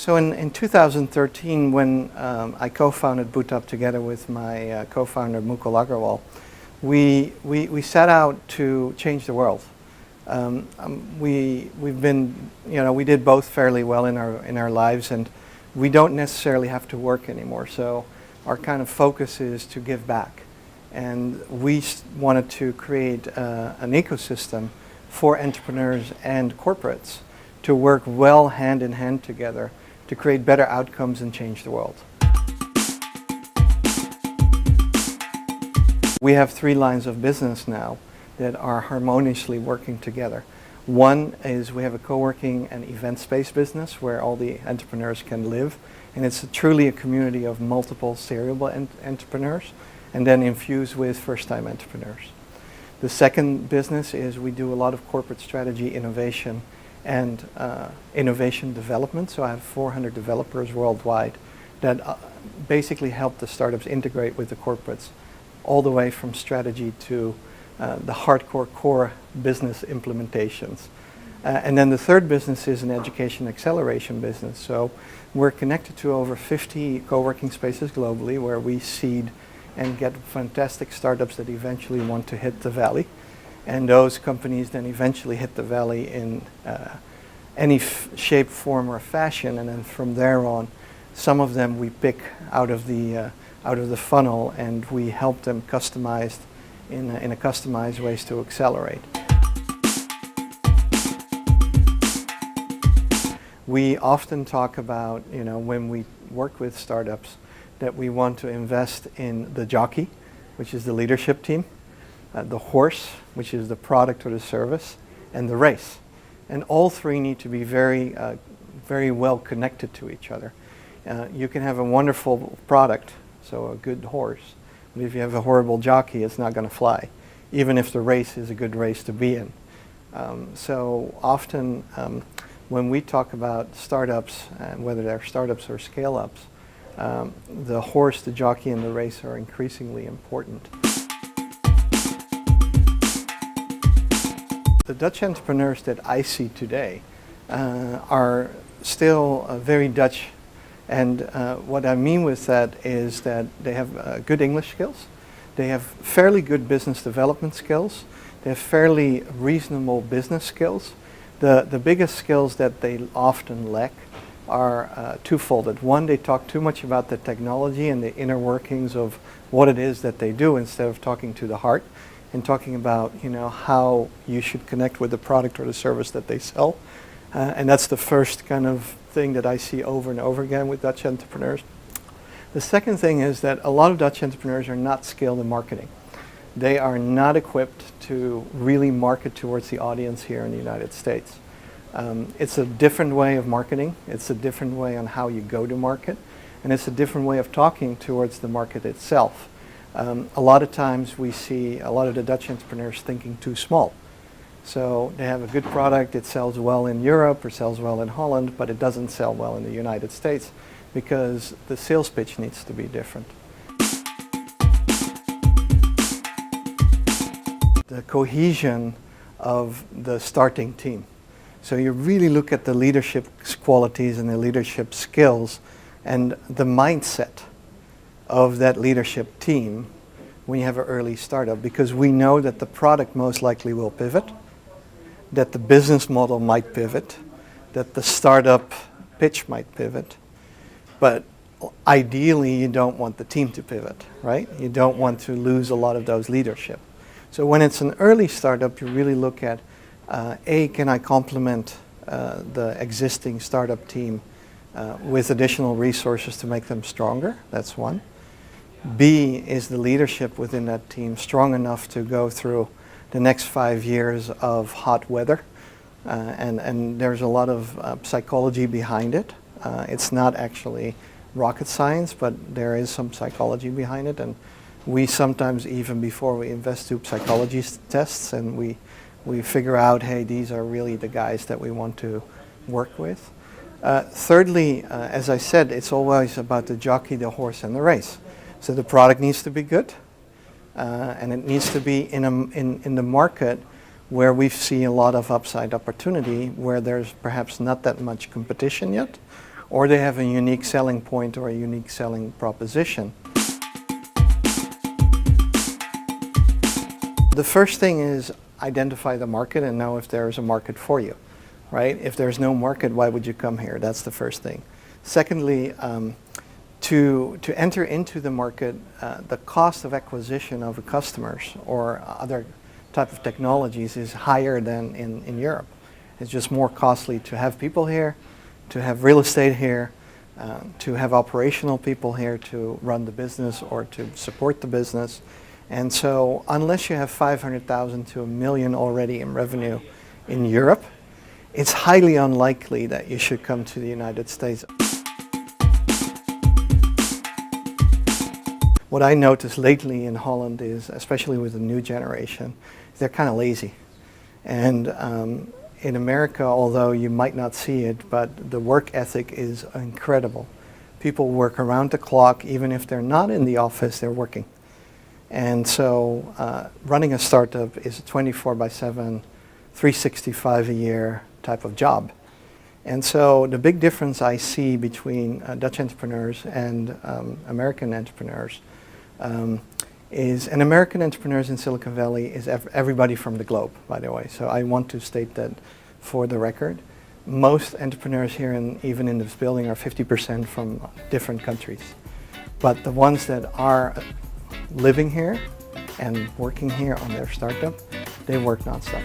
So in 2013, when I co-founded BootUp together with my co-founder Mukul Agrawal, we set out to change the world. We've been, we did both fairly well in our lives, and we don't necessarily have to work anymore. So our kind of focus is to give back, and we wanted to create an ecosystem for entrepreneurs and corporates to work well hand in hand together to create better outcomes and change the world. We have 3 lines of business now that are harmoniously working together. One is we have a co-working and event space business where all the entrepreneurs can live, and it's truly a community of multiple serial entrepreneurs, and then infused with first-time entrepreneurs. The second business is we do a lot of corporate strategy innovation and innovation development. So I have 400 developers worldwide that basically help the startups integrate with the corporates all the way from strategy to the hardcore core business implementations. And then the third business is an education acceleration business. So we're connected to over 50 co-working spaces globally where we seed and get fantastic startups that eventually want to hit the valley. And those companies then eventually hit the valley in any shape, form, or fashion. And then from there on, some of them we pick out of the funnel, and we help them customized in a customized ways to accelerate. We often talk about, when we work with startups, that we want to invest in the jockey, which is the leadership team, the horse, which is the product or the service, and the race. And all 3 need to be very, very well connected to each other. You can have a wonderful product, so a good horse, but if you have a horrible jockey, it's not going to fly, even if the race is a good race to be in. So often when we talk about startups, whether they're startups or scale-ups, the horse, the jockey, and the race are increasingly important. The Dutch entrepreneurs that I see today are still very Dutch, and what I mean with that is that they have good English skills, they have fairly good business development skills, they have fairly reasonable business skills. The biggest skills that they often lack are twofold. One, they talk too much about the technology and the inner workings of what it is that they do instead of talking to the heart and talking about how you should connect with the product or the service that they sell. And that's the first kind of thing that I see over and over again with Dutch entrepreneurs. The second thing is that a lot of Dutch entrepreneurs are not skilled in marketing. They are not equipped to really market towards the audience here in the United States. It's a different way of marketing, it's a different way on how you go to market, and it's a different way of talking towards the market itself. A lot of times we see a lot of the Dutch entrepreneurs thinking too small. So they have a good product, it sells well in Europe or sells well in Holland, but it doesn't sell well in the United States because the sales pitch needs to be different. The cohesion of the starting team. So you really look at the leadership qualities and the leadership skills and the mindset of that leadership team when you have an early startup, because we know that the product most likely will pivot, that the business model might pivot, that the startup pitch might pivot, but ideally you don't want the team to pivot, right? You don't want to lose a lot of those leadership. So when it's an early startup, you really look at can I complement the existing startup team with additional resources to make them stronger? That's one. B, is the leadership within that team strong enough to go through the next 5 years of hot weather? And there's a lot of psychology behind it. It's not actually rocket science, but there is some psychology behind it. And we sometimes, even before we invest, do psychology tests, and we figure out, hey, these are really the guys that we want to work with. Thirdly, as I said, it's always about the jockey, the horse, and the race. So the product needs to be good, and it needs to be in the market where we see a lot of upside opportunity, where there's perhaps not that much competition yet, or they have a unique selling point or a unique selling proposition. The first thing is identify the market and know if there is a market for you, right? If there's no market, why would you come here? That's the first thing. Secondly, to enter into the market, the cost of acquisition of customers or other type of technologies is higher than in Europe. It's just more costly to have people here, to have real estate here, to have operational people here to run the business or to support the business. And so unless you have 500,000 to $1 million already in revenue in Europe, it's highly unlikely that you should come to the United States. What I noticed lately in Holland is, especially with the new generation, they're kind of lazy. And in America, although you might not see it, but the work ethic is incredible. People work around the clock, even if they're not in the office, they're working. And so running a startup is a 24/7, 365 a year type of job. And so the big difference I see between Dutch entrepreneurs and American entrepreneurs is, and American entrepreneurs in Silicon Valley is everybody from the globe, by the way. So I want to state that for the record. Most entrepreneurs here, even in this building, are 50% from different countries. But the ones that are living here and working here on their startup, they work nonstop.